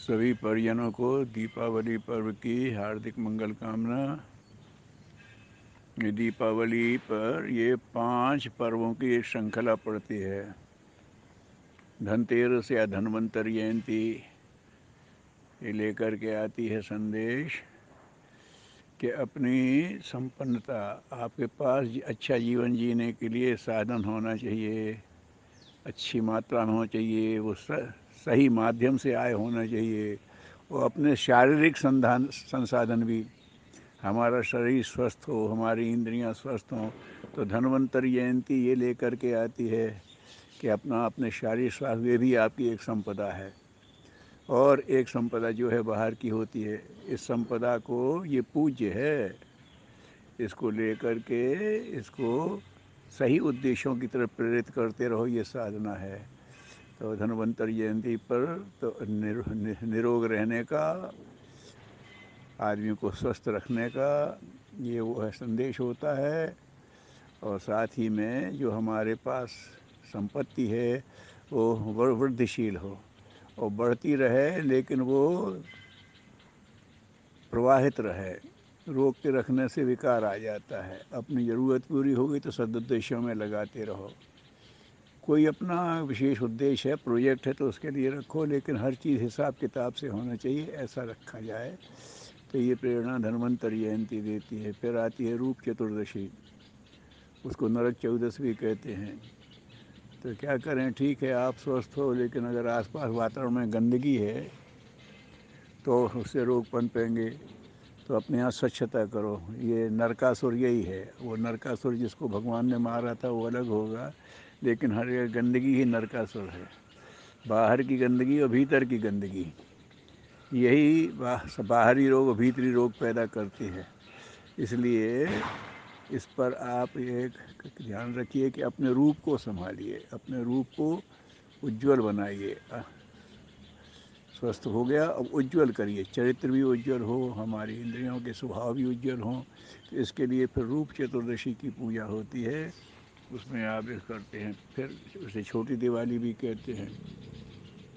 सभी परिजनों को दीपावली पर्व की हार्दिक मंगल कामना। ये दीपावली पर ये 5 पर्वों की एक श्रृंखला पड़ती है। धनतेरस या धन्वंतरि जयंती ये लेकर के आती है संदेश कि अपनी संपन्नता, आपके पास अच्छा जीवन जीने के लिए साधन होना चाहिए, अच्छी मात्रा में होना चाहिए, वो सही माध्यम से आय होना चाहिए, वो अपने शारीरिक संसाधन भी, हमारा शरीर स्वस्थ हो, हमारी इंद्रियां स्वस्थ हों। तो धन्वंतरि जयंती ये लेकर के आती है कि अपने शारीरिक स्वास्थ्य, ये भी आपकी एक संपदा है। और एक संपदा जो है बाहर की होती है। इस संपदा को ये पूज्य है, इसको लेकर के इसको सही उद्देश्यों की तरफ प्रेरित करते रहो, ये साधना है। तो धन्वंतरि जयंती पर तो निरोग रहने का, आदमी को स्वस्थ रखने का ये वो है संदेश होता है। और साथ ही में जो हमारे पास संपत्ति है वो वृद्धिशील हो और बढ़ती रहे, लेकिन वो प्रवाहित रहे। रोक के रखने से विकार आ जाता है। अपनी ज़रूरत पूरी होगी तो सदुद्देश्यों में लगाते रहो। कोई अपना विशेष उद्देश्य है, प्रोजेक्ट है, तो उसके लिए रखो, लेकिन हर चीज़ हिसाब किताब से होना चाहिए, ऐसा रखा जाए। तो ये प्रेरणा धन्वंतरि जयंती देती है। फिर आती है रूप चतुर्दशी, उसको नरक चौदस भी कहते हैं। तो क्या करें, ठीक है आप स्वस्थ हो, लेकिन अगर आसपास वातावरण में गंदगी है तो उससे रोग पनपेंगे। तो अपने यहाँ स्वच्छता करो। ये नरकासुर यही है। वो नरकासुर जिसको भगवान ने मारा था वो अलग होगा, लेकिन हर गंदगी ही नरकासुर है। बाहर की गंदगी और भीतर की गंदगी, यही बाहरी रोग और भीतरी रोग पैदा करती है। इसलिए इस पर आप एक ध्यान रखिए कि अपने रूप को संभालिए, अपने रूप को उज्जवल बनाइए। स्वस्थ हो गया, अब उज्जवल करिए, चरित्र भी उज्जवल हो, हमारी इंद्रियों के स्वभाव भी उज्जवल हों। तो इसके लिए फिर रूप चतुर्दशी की पूजा होती है, उसमें आप इस करते हैं। फिर उसे छोटी दिवाली भी कहते हैं।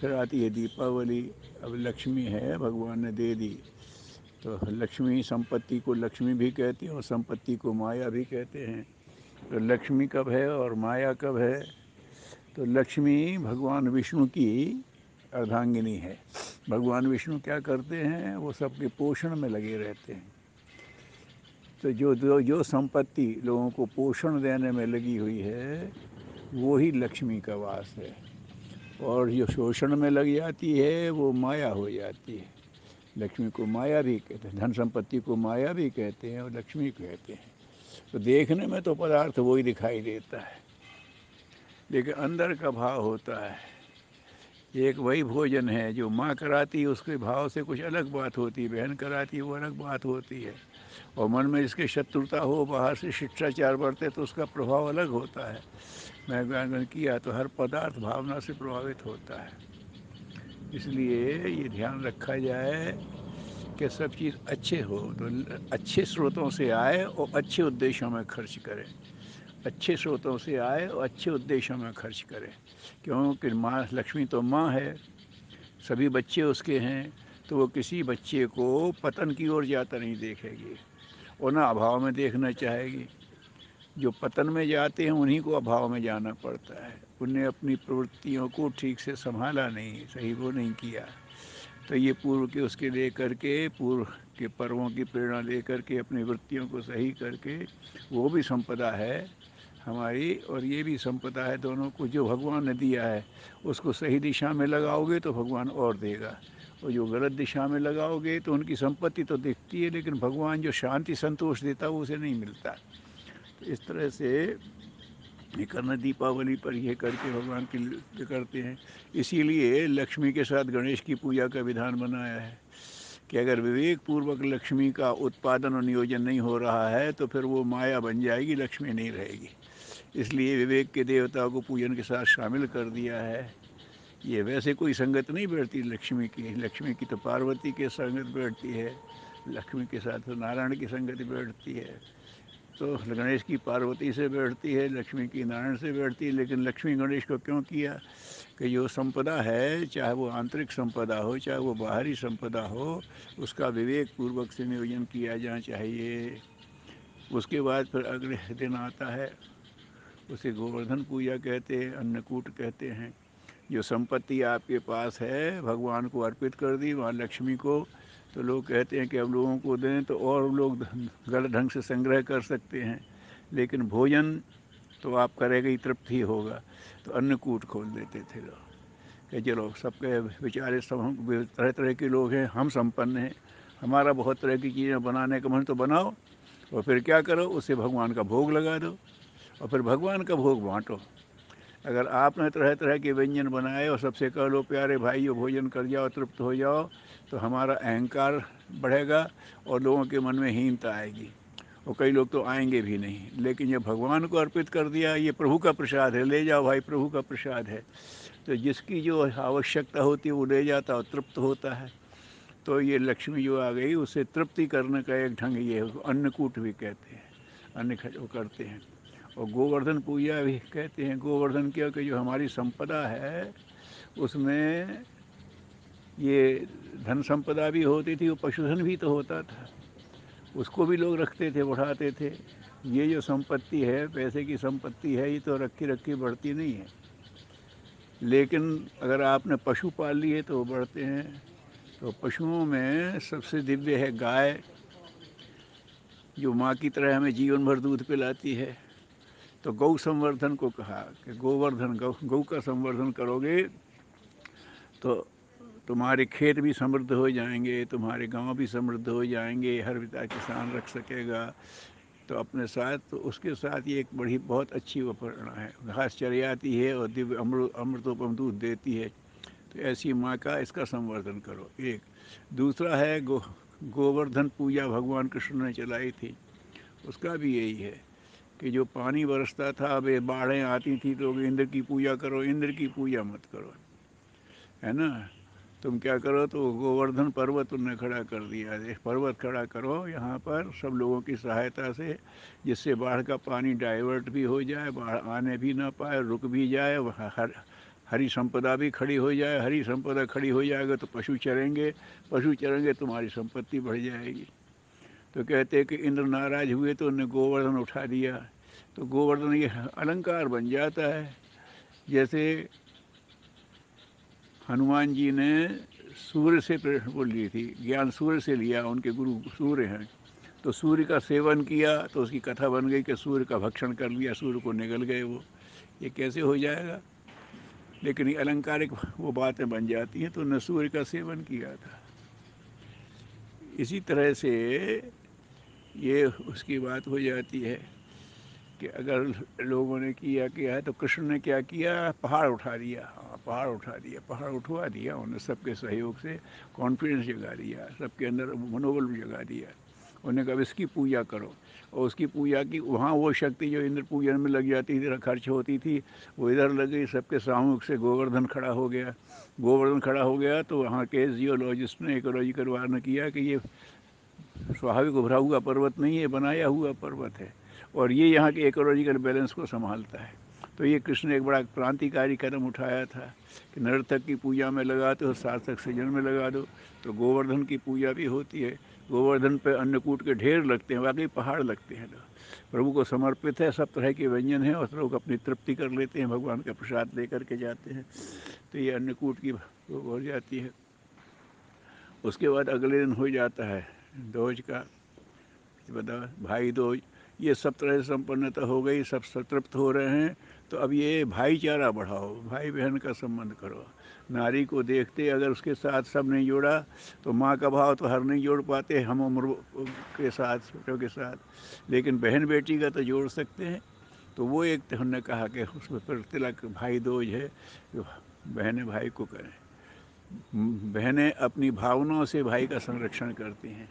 फिर आती है दीपावली। अब लक्ष्मी है, भगवान ने दे दी, तो लक्ष्मी, संपत्ति को लक्ष्मी भी कहते हैं और संपत्ति को माया भी कहते हैं। तो लक्ष्मी कब है और माया कब है? तो लक्ष्मी भगवान विष्णु की अर्धांगिनी है। भगवान विष्णु क्या करते हैं, वो सबके पोषण में लगे रहते हैं। तो जो संपत्ति लोगों को पोषण देने में लगी हुई है वो ही लक्ष्मी का वास है। और जो शोषण में लग जाती है वो माया हो जाती है। लक्ष्मी को माया भी कहते हैं, धन संपत्ति को माया भी कहते हैं और लक्ष्मी कहते हैं। तो देखने में तो पदार्थ वही दिखाई देता है, लेकिन अंदर का भाव होता है। एक वही भोजन है जो माँ कराती है, उसके भाव से कुछ अलग बात होती है, बहन कराती है वो अलग बात होती है। और मन में इसके शत्रुता हो, बाहर से शिष्टाचार बढ़ते तो उसका प्रभाव अलग होता है। मैं व्यांकन किया तो हर पदार्थ भावना से प्रभावित होता है। इसलिए ये ध्यान रखा जाए कि सब चीज़ अच्छे हो तो अच्छे स्रोतों से आए और अच्छे उद्देश्यों में खर्च करें। अच्छे स्रोतों से आए और अच्छे उद्देश्यों में खर्च करें, क्योंकि माँ लक्ष्मी तो माँ है, सभी बच्चे उसके हैं। तो वो किसी बच्चे को पतन की ओर जाता नहीं देखेगी और ना अभाव में देखना चाहेगी। जो पतन में जाते हैं उन्हीं को अभाव में जाना पड़ता है। उन्हें अपनी प्रवृत्तियों को ठीक से संभाला नहीं, सही वो नहीं किया। तो ये पूर्व के उसके ले करके, पूर्व के पर्वों की प्रेरणा ले करके अपनी वृत्तियों को सही करके, वो भी संपदा है हमारी और ये भी संपदा है। दोनों को जो भगवान ने दिया है उसको सही दिशा में लगाओगे तो भगवान और देगा, और जो गलत दिशा में लगाओगे तो उनकी संपत्ति तो दिखती है, लेकिन भगवान जो शांति संतोष देता है वो उसे नहीं मिलता। तो इस तरह से ये करना, दीपावली पर ये करके भगवान की करते हैं। इसीलिए लक्ष्मी के साथ गणेश की पूजा का विधान बनाया है कि अगर विवेक पूर्वक लक्ष्मी का उत्पादन और नियोजन नहीं हो रहा है तो फिर वो माया बन जाएगी, लक्ष्मी नहीं रहेगी। इसलिए विवेक के देवता को पूजन के साथ शामिल कर दिया है। ये वैसे कोई संगत नहीं बैठती लक्ष्मी की। लक्ष्मी की तो पार्वती के संगत बैठती है, लक्ष्मी के साथ तो नारायण की संगति बैठती है। तो गणेश की पार्वती से बैठती है, लक्ष्मी की नारायण से बैठती है। लेकिन लक्ष्मी गणेश को क्यों किया कि जो संपदा है, चाहे वो आंतरिक संपदा हो चाहे वो बाहरी संपदा हो, उसका विवेक पूर्वक से नियोजन किया जाना चाहिए। उसके बाद फिर अगले दिन आता है, उसे गोवर्धन पूजा कहते हैं, अन्नकूट कहते हैं। जो संपत्ति आपके पास है भगवान को अर्पित कर दी वहाँ लक्ष्मी को, तो लोग कहते हैं कि अब लोगों को दें तो और लोग गलत ढंग से संग्रह कर सकते हैं, लेकिन भोजन तो आप करेगा ही, तृप्ति होगा। तो अन्नकूट खोल देते थे लोग कि चलो सबके बेचारे सब हम तरह तरह के लोग हैं, हम संपन्न हैं, हमारा बहुत तरह की चीज़ें बनाने का मन तो बनाओ, और फिर क्या करो, उससे भगवान का भोग लगा दो और फिर भगवान का भोग बाँटो। अगर आपने तरह तरह के व्यंजन बनाए और सबसे कह लो प्यारे भाइयों भोजन कर जाओ, तृप्त हो जाओ, तो हमारा अहंकार बढ़ेगा और लोगों के मन में हीनता आएगी, और कई लोग तो आएंगे भी नहीं। लेकिन जब भगवान को अर्पित कर दिया, ये प्रभु का प्रसाद है, ले जाओ भाई, प्रभु का प्रसाद है, तो जिसकी जो आवश्यकता होती है वो ले जाता और तृप्त होता है। तो ये लक्ष्मी जो आ गई, उसे तृप्ति करने का एक ढंग ये है, अन्नकूट भी कहते हैं, अन्न वो करते हैं। और गोवर्धन पूजा भी कहते हैं। गोवर्धन क्या कि जो हमारी संपदा है उसमें ये धन संपदा भी होती थी, वो पशुधन भी तो होता था, उसको भी लोग रखते थे, बढ़ाते थे। ये जो संपत्ति है, पैसे की संपत्ति है, ये तो रखी रखी बढ़ती नहीं है। लेकिन अगर आपने पशु पाल लिए तो वो बढ़ते हैं। तो पशुओं में सबसे दिव्य है गाय, जो माँ की तरह हमें जीवन भर दूध पिलाती है। तो गौ संवर्धन को कहा कि गोवर्धन, गौ का संवर्धन करोगे तो तुम्हारे खेत भी समृद्ध हो जाएंगे, तुम्हारे गांव भी समृद्ध हो जाएंगे, हर विधा किसान रख सकेगा। तो अपने साथ, तो उसके साथ ये एक बड़ी बहुत अच्छी वपरणा है, घास चर आती है और दिव्य अमृतोपम दूध देती है। तो ऐसी माँ का इसका संवर्धन करो। एक दूसरा है गोवर्धन पूजा भगवान कृष्ण ने चलाई थी, उसका भी यही है कि जो पानी बरसता था, अब ये बाढ़ें आती थी, तो इंद्र की पूजा करो, इंद्र की पूजा मत करो, है ना। तुम क्या करो, तो गोवर्धन पर्वत उन्होंने खड़ा कर दिया, पर्वत खड़ा करो यहाँ पर सब लोगों की सहायता से, जिससे बाढ़ का पानी डाइवर्ट भी हो जाए, बाढ़ आने भी ना पाए, रुक भी जाए, हरी संपदा भी खड़ी हो जाए। हरी संपदा खड़ी हो जाएगा तो पशु चरेंगे, पशु चरेंगे तुम्हारी संपत्ति बढ़ जाएगी। तो कहते हैं कि इंद्र नाराज हुए तो उन्होंने गोवर्धन उठा दिया, तो गोवर्धन ये अलंकार बन जाता है। जैसे हनुमान जी ने सूर्य से वो ली थी, ज्ञान सूर्य से लिया, उनके गुरु सूर्य हैं, तो सूर्य का सेवन किया तो उसकी कथा बन गई कि सूर्य का भक्षण कर लिया, सूर्य को निगल गए वो। ये कैसे हो जाएगा? लेकिन ये अलंकारिक वो बातें बन जाती हैं। तो उन्होंने सूर्य का सेवन किया था। इसी तरह से ये उसकी बात हो जाती है कि अगर लोगों ने किया है, तो कृष्ण ने क्या किया, पहाड़ उठा दिया। हाँ, पहाड़ उठा दिया, पहाड़ उठवा दिया उन्होंने सबके सहयोग से, कॉन्फिडेंस जगा दिया, सबके अंदर मनोबल भी जगा दिया। उन्होंने कहा इसकी पूजा करो, और उसकी पूजा की वहाँ वो शक्ति जो इंद्र पूजन में लग जाती थी, खर्च होती थी, वो इधर लग गई। सबके सामूहिक से गोवर्धन खड़ा हो गया। गोवर्धन खड़ा हो गया तो वहाँ के जियोलॉजिस्ट ने, इकोलॉजिकल वार ने किया कि ये स्वाभाविक उभरा हुआ पर्वत नहीं है, बनाया हुआ पर्वत है, और ये यहाँ के इकोलॉजिकल बैलेंस को संभालता है। तो ये कृष्ण ने एक बड़ा क्रांतिकारी कदम उठाया था कि नर्तक की पूजा में लगाते हो, सार्थक सृजन में लगा दो। तो गोवर्धन की पूजा भी होती है। गोवर्धन पे अन्नकूट के ढेर लगते हैं, वाकई पहाड़ लगते हैं। प्रभु को समर्पित है, सब तरह के व्यंजन हैं, और लोग अपनी तृप्ति कर लेते हैं, भगवान का प्रसाद लेकर के जाते हैं। तो ये अन्नकूट की वो हो जाती है। उसके बाद अगले दिन हो जाता है दोज का, बता भाई दूज। ये सब तरह से संपन्नता हो गई, सब संतृप्त हो रहे हैं। तो अब ये भाईचारा बढ़ाओ, भाई बहन का संबंध करो। नारी को देखते अगर उसके साथ सब नहीं जोड़ा, तो माँ का भाव तो हर नहीं जोड़ पाते हम उम्र के साथ, छोटों के साथ, लेकिन बहन बेटी का तो जोड़ सकते हैं। तो वो एक तो हमने कहा कि उसमें पर तिलक भाई दूज है, बहनें भाई को करें। बहनें अपनी भावनाओं से भाई का संरक्षण करती हैं,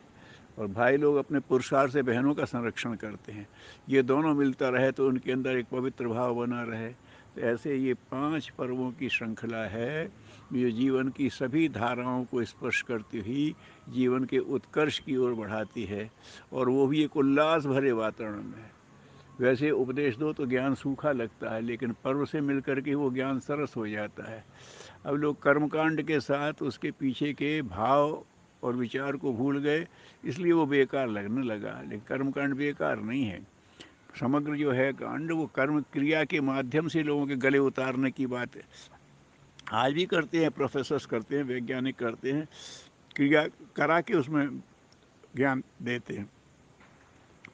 और भाई लोग अपने पुरुषार्थ से बहनों का संरक्षण करते हैं। ये दोनों मिलता रहे तो उनके अंदर एक पवित्र भाव बना रहे, तो ऐसे ये 5 पर्वों की श्रृंखला है जो जीवन की सभी धाराओं को स्पर्श करती हुई जीवन के उत्कर्ष की ओर बढ़ाती है, और वो भी एक उल्लास भरे वातावरण में। वैसे उपदेश दो तो ज्ञान सूखा लगता है, लेकिन पर्व से मिलकर के वो ज्ञान सरस हो जाता है। अब लोग कर्मकांड के साथ उसके पीछे के भाव और विचार को भूल गए, इसलिए वो बेकार लगने लगा। लेकिन कर्मकांड बेकार नहीं है। समग्र जो है कांड वो कर्म क्रिया के माध्यम से लोगों के गले उतारने की बात है। आज भी करते हैं, प्रोफेसर्स करते हैं, वैज्ञानिक करते हैं, क्रिया करा के उसमें ज्ञान देते हैं।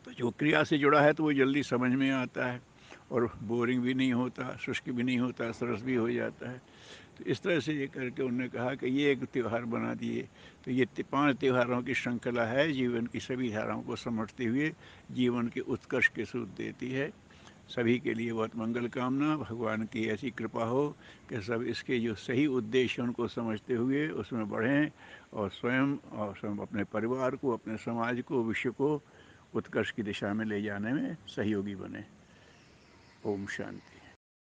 तो जो क्रिया से जुड़ा है तो वो जल्दी समझ में आता है, और बोरिंग भी नहीं होता, शुष्क भी नहीं होता, सरस भी हो जाता है। तो इस तरह से ये करके उन्होंने कहा कि ये एक त्यौहार बना दिए। तो ये 5 त्योहारों की श्रृंखला है, जीवन की सभी धाराओं को समझते हुए जीवन के उत्कर्ष के सूत्र देती है। सभी के लिए बहुत मंगल कामना। भगवान की ऐसी कृपा हो कि सब इसके जो सही उद्देश्य उनको समझते हुए उसमें बढ़ें, और स्वयं अपने परिवार को, अपने समाज को, विश्व को उत्कर्ष की दिशा में ले जाने में सहयोगी बने। ओम शांति।